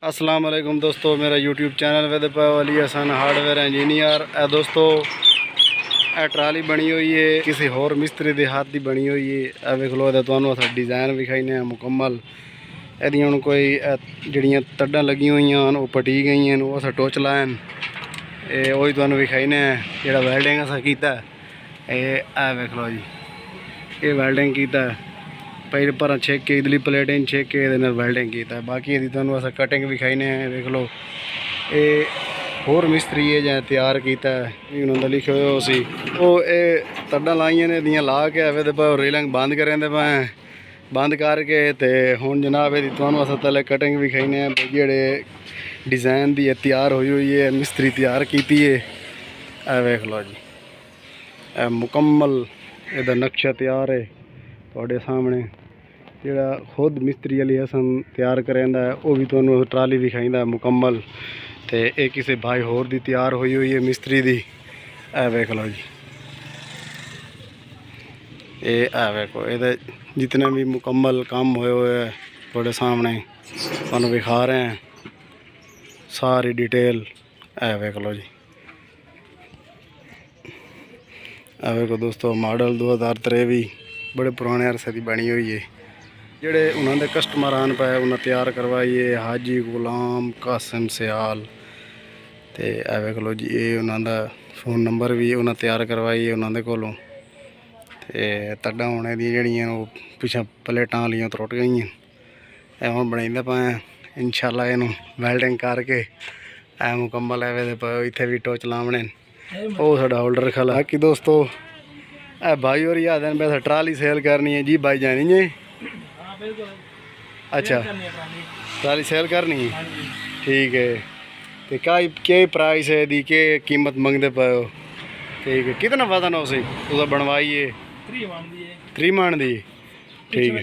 अस्सलाम वालेकुम दोस्तों, मेरा YouTube channel with Ali Hasan hardware engineer है। दोस्तों यह ट्राली बनी हुई है किसी होर मिस्त्री के हाथ की बनी हुई है। यह वेख लो, तुहानू अस डिज़ाइन विखाने मुकम्मल। यदियाँ हूँ कोई जड़ियाँ तड्डां लगी हुई हैं वो पटी गई हैं, वो अस टोच लाए वही तुहानू विखाने। जो वैल्डिंग अस किया ये वेख लो जी, ये वैल्डिंग किया पहले पर छेक के इधली प्लेटें छेक के वैल्डिंग किया। बाकी यदि तुहानू अस कटिंग विखाने देख लो, ये होर मिस्त्री है जै तैयार किया उन्होंने लिखे हुए सी वो ये तड्डां लाइया ने दियाँ ला के आवे तो रेलिंग बंद करें पे बंद करके तो हुण जनाब यदि तुहानू अस तले कटिंग विखाने जेड़े डिज़ाइन दी तैयार हुई हुई है मिस्त्री तैयार की है। वेख लो जी, मुकम्मल इहदा नक्शा तैयार है तुहाडे सामने। जिहड़ा खुद मिस्त्री अली हसन तैयार करेंदा है वो भी तुहानू ट्राली विखाइंदा है मुकम्मल। तो ये किसी भाई होर दी तैयार हुई हुई है मिस्त्री दी। वेख लो जी, ये वेखो ये जितने भी मुकम्मल काम हुए हुए है थोड़े सामने तुहानू विखा रहे हैं सारी डिटेल। वेख लो जी, वेखो दोस्तों, मॉडल 2023 बड़े पुराने अरसे की बनी हुई है। जेड़े उन्होंने कस्टमर आन पे उन्हें तैयार करवाई है हाजी गुलाम कासिम सियाल। तो वेख लो जी, ये उन्होंने फोन नंबर भी उन्हें तैयार करवाई है उन्होंने कोलों। तो तड्डां होने दी जड़ियां वो पिछा प्लेटां वालियां त्रुट गई हैं, हुण बनाइंदे पे इंशाल्लाह इनू वैल्डिंग करके मुकम्मल इत्थे भी टोच लावणे वो साडा होल्डर खला। बाकी दोस्तों भाई और याद है वैसे ट्राली सेल करनी है जी भाई जानी जी। अच्छा, ट्राली सेल करनी है, ठीक है। तो क्या प्राइस है दी के कीमत मंगते पे हो? ठीक है, कितना वजन हो सी तुसा बनवाई है? 3 मान दी, ठीक है।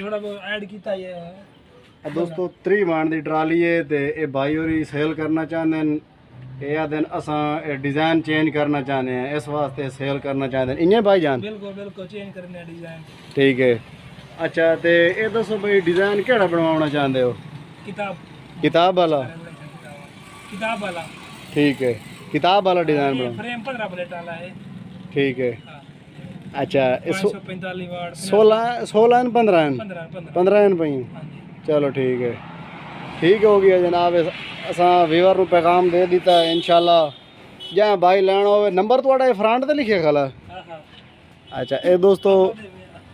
दोस्तों 3 मान दी ट्राली है। तो ये भाई और सेल करना चाहते हैं, या दिन असा डिज़ाइन चेंज करना चाहते हैं, इस वास्ते सेल करना चाहते हैं इन्हें भाई जान। बिल्कुल चेंज करने डिज़ाइन, ठीक है। अच्छा, तो ये दसो भाई डिज़ाइन केड़ा बनवाना चाहते हो? किताब वाला, ठीक है। किताब वाला डिज़ाइन बना, फ्रेम 15 प्लेट वाला है, ठीक है। अच्छा, 545 वाट 16 15 पई, चलो ठीक है, ठीक हो गया जनाब। असा वीवर को पैगाम दे दिता है इंशाल्लाह। जहाँ भाई लैना हो नंबर थोड़ा फ्रंट ते लिखे खला। अच्छा, ये दोस्तों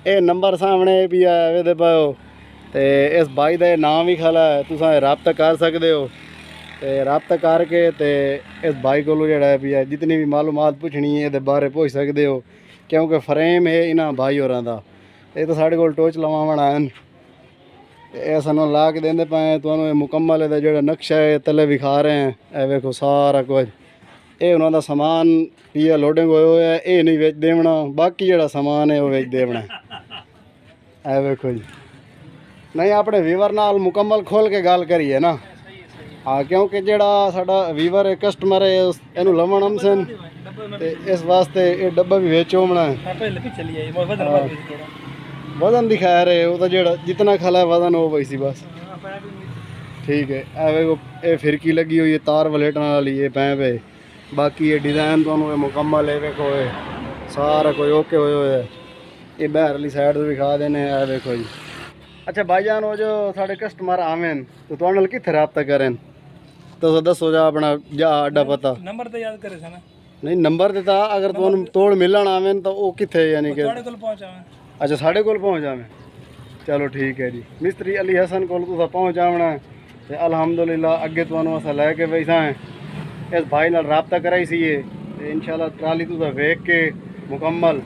ये नंबर सामने भी आए पाओ, तो इस भाई का नाम भी खला है, तुस रब्ता कर सकते हो। तो रब्ता करके तो इस भाई को जोड़ा भी है जितनी भी मालूमात पुछनी है ये बारे पूछ सकते हो, क्योंकि फ्रेम है इन्होंने भाई होरां दा। ये तो साढ़े को टोच लवावण आए ये सानू ला के देंदे पे तुहानू मुकम्मल जो नक्शा है तले विखा रहे हैं। ए वेखो सारा कुछ ये उन्होंने सामान पिया लोडिंग होए हुए है, ये नहीं बेच देवना, बाकी जो सामान है वो बेच देवना। ए वेखो जी, नहीं अपने वीवर नाल मुकम्मल खोल के गल करिए ना। हाँ, क्योंकि जोड़ा साडा वीवर है कस्टमर है इनू लवन हमसे इस वास्ते ये डब्बा भी बेचो होना है। वजन दिखाया रहे वो तो जो जितना खला है वजन हो वैसी बस, ठीक है। ये फिरकी लगी हुई है तार वलेटन वाली ये पैप है। बाकी ये डिज़ाइन तो मुकम्मल है, वेखो ये सारा कोई ओके हुए है। ये बहर वाली साइड तो दिखा देने है, देखो जी। अच्छा भाईजान, वो जो साढ़े कस्टमर आवें तो तुहाडे नाल कित्थे रब्ता करें तो दसो जा अपना जा अड्डा पता। नंबर तो याद करे ना? नहीं नंबर देता अगर तुहानू तोड़ मिलन आवें तो वो कित्थे यानी कि अच्छा साढ़े कोल पहुँच जावे, चलो ठीक है जी। मिस्त्री अली हसन को पहुँच जावना तो अलहमदुलिल्लाह अगे तुहानू अस लैके बैठा है। इस भाई नाल रब्ता कराई सी इंशाल्लाह ट्राली तुसा वेख के मुकम्मल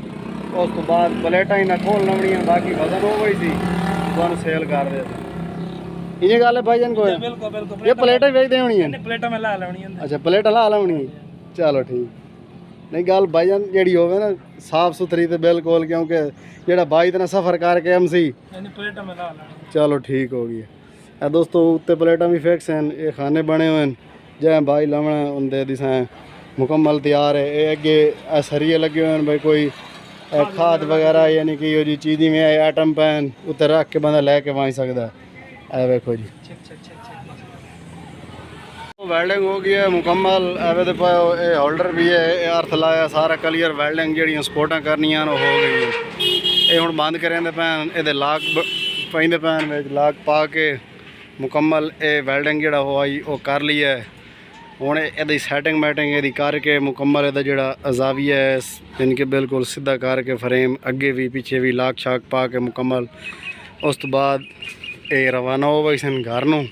उस तो बाद प्लेटा ही ना खोल लवनियां, बाकी वजन हो गई सी तुहानू सेल कर दे। ये गल है भाईजान को ये प्लेटा बेच दे होनी है? प्लेटा में ला लवनी। अच्छा प्लेटा ला लवनी, चलो ठीक। नहीं गल भाईजान जी हो ना साफ सुथरी तो बिल्कुल, क्योंकि जो भाई इतना सफ़र करके हम सी चलो ठीक हो गया। दोस्तों उत्ते प्लेटा भी फिक्स हैं, ये खाने बने हुए हैं जै भाई लवना उनके दिसाएँ मुकम्मल तैयार है। ये अगे सरिये लगे हुए हैं भाई, कोई खाद वगैरह यानी कि जी चीज़ी में आइटम पैन उत्ते रख के बंदा लैके पहुँच सकता है। वेखो जी, ਵੈਲਡਿੰਗ ਹੋ ਗਈ ਹੈ ਮੁਕੰਮਲ। ਐਵੇਂ ਦੇ ਪਾਓ ਇਹ ਹੋਲਡਰ ਵੀ ਹੈ, ਇਹ ਅਰਥ ਲਾਇਆ ਸਾਰਾ ਕਲੀਅਰ। ਵੈਲਡਿੰਗ ਜਿਹੜੀਆਂ ਸਪੋਰਟਾਂ ਕਰਨੀਆਂ ਉਹ ਹੋ ਗਈ ਹੈ। ਇਹ ਹੁਣ ਬੰਦ ਕਰਿਆਂਦੇ ਪੈਣ, ਇਹਦੇ ਲਾਕ ਪੈਂਦੇ ਪੈਣ ਵਿੱਚ ਲਾਕ ਪਾ ਕੇ ਮੁਕੰਮਲ ਇਹ ਵੈਲਡਿੰਗ ਜਿਹੜਾ ਉਹ ਆਈ ਉਹ ਕਰ ਲਈ ਹੈ। ਹੁਣ ਇਹਦੀ ਸੈਟਿੰਗ ਮੈਟਿੰਗ ਇਹਦੀ ਕਰਕੇ ਮੁਕੰਮਲ ਇਹਦਾ ਜਿਹੜਾ ਅਜ਼ਾਵੀਆ ਹੈ ਯਾਨੀ ਕਿ ਬਿਲਕੁਲ ਸਿੱਧਾ ਕਰਕੇ ਫਰੇਮ ਅੱਗੇ ਵੀ ਪਿੱਛੇ ਵੀ ਲਾਕ ਛਾਕ ਪਾ ਕੇ ਮੁਕੰਮਲ। ਉਸ ਤੋਂ ਬਾਅਦ ਇਹ ਰਵਾਨਾ ਹੋ ਗਏ ਸਨ ਘਰ ਨੂੰ।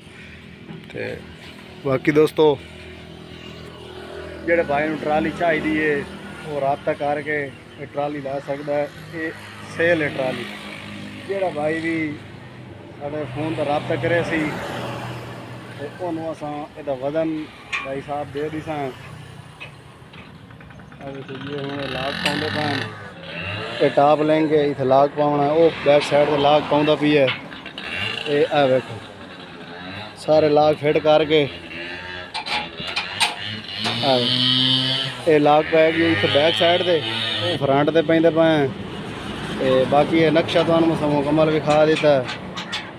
ਤੇ ਬਾਕੀ ਦੋਸਤੋ ਜਿਹੜੇ ਭਾਈ ਨੂੰ ਟਰਾਲੀ ਚਾਹੀਦੀ ਹੈ ਉਹ ਰਾਬਤਾ ਕਰਕੇ ਇਹ ਟਰਾਲੀ ਲੈ ਸਕਦਾ ਹੈ। ਇਹ ਸੇਲ ਹੈ ਟਰਾਲੀ। ਜਿਹੜਾ ਭਾਈ ਵੀ ਸਾਡੇ ਫੋਨ ਤੇ ਰਾਬਤਾ ਕਰੇ ਸੀ ਤੇ ਉਹਨੂੰ ਅਸਾਂ ਇਹਦਾ ਵਜ਼ਨ ਭਾਈ ਸਾਹਿਬ ਦੇ ਦੀ ਸਾਂ। ਅਜੇ ਤੇ ਇਹ ਹੁਣ ਲਾਗ ਪਾਉਂਦੇ ਪੈਣ। ਇਹ ਟਾਪ ਲੈਂਗੇ ਇੱਥੇ ਲਾਗ ਪਾਉਣਾ, ਉਹ ਬੈਕ ਸਾਈਡ ਤੇ ਲਾਗ ਪਾਉਂਦਾ ਪਈ ਹੈ। ਇਹ ਆ ਵੇਖੋ ਸਾਰੇ ਲਾਗ ਫਿੱਟ ਕਰਕੇ ਇਹ ਲਾਗ ਪੈ ਗਈ ਇੱਥੇ ਬੈਕ ਸਾਈਡ ਤੇ, ਉਹ ਫਰੰਟ ਤੇ ਪੈਂਦੇ ਪਏ। ਤੇ ਬਾਕੀ ਇਹ ਨਕਸ਼ਾ ਤੁਹਾਨੂੰ ਮੈਂ ਮੁਕੰਮਲ ਵਿਖਾ ਦਿੱਤਾ।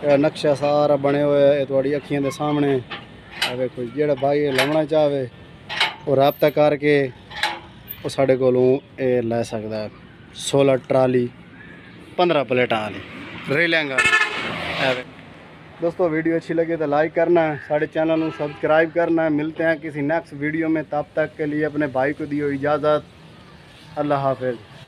ਇਹ ਨਕਸ਼ਾ ਸਾਰਾ ਬਣਿਆ ਹੋਇਆ ਇਹ ਤੁਹਾਡੀ ਅੱਖੀਆਂ ਦੇ ਸਾਹਮਣੇ। ਆ ਵੇਖੋ ਜਿਹੜਾ ਭਾਈ ਇਹ ਲਾਉਣਾ ਚਾਹਵੇ ਉਹ ਰਾਬਤਾ ਕਰਕੇ ਉਹ ਸਾਡੇ ਕੋਲੋਂ ਇਹ ਲੈ ਸਕਦਾ। 16 ਟਰਾਲੀ 15 प्लेटा वाली रेलिंग। दोस्तों वीडियो अच्छी लगे तो लाइक करना है, साढ़े चैनल को सब्सक्राइब करना है। मिलते हैं किसी नेक्स्ट वीडियो में, तब तक के लिए अपने भाई को दी हो इजाज़त। अल्लाह हाफिज़।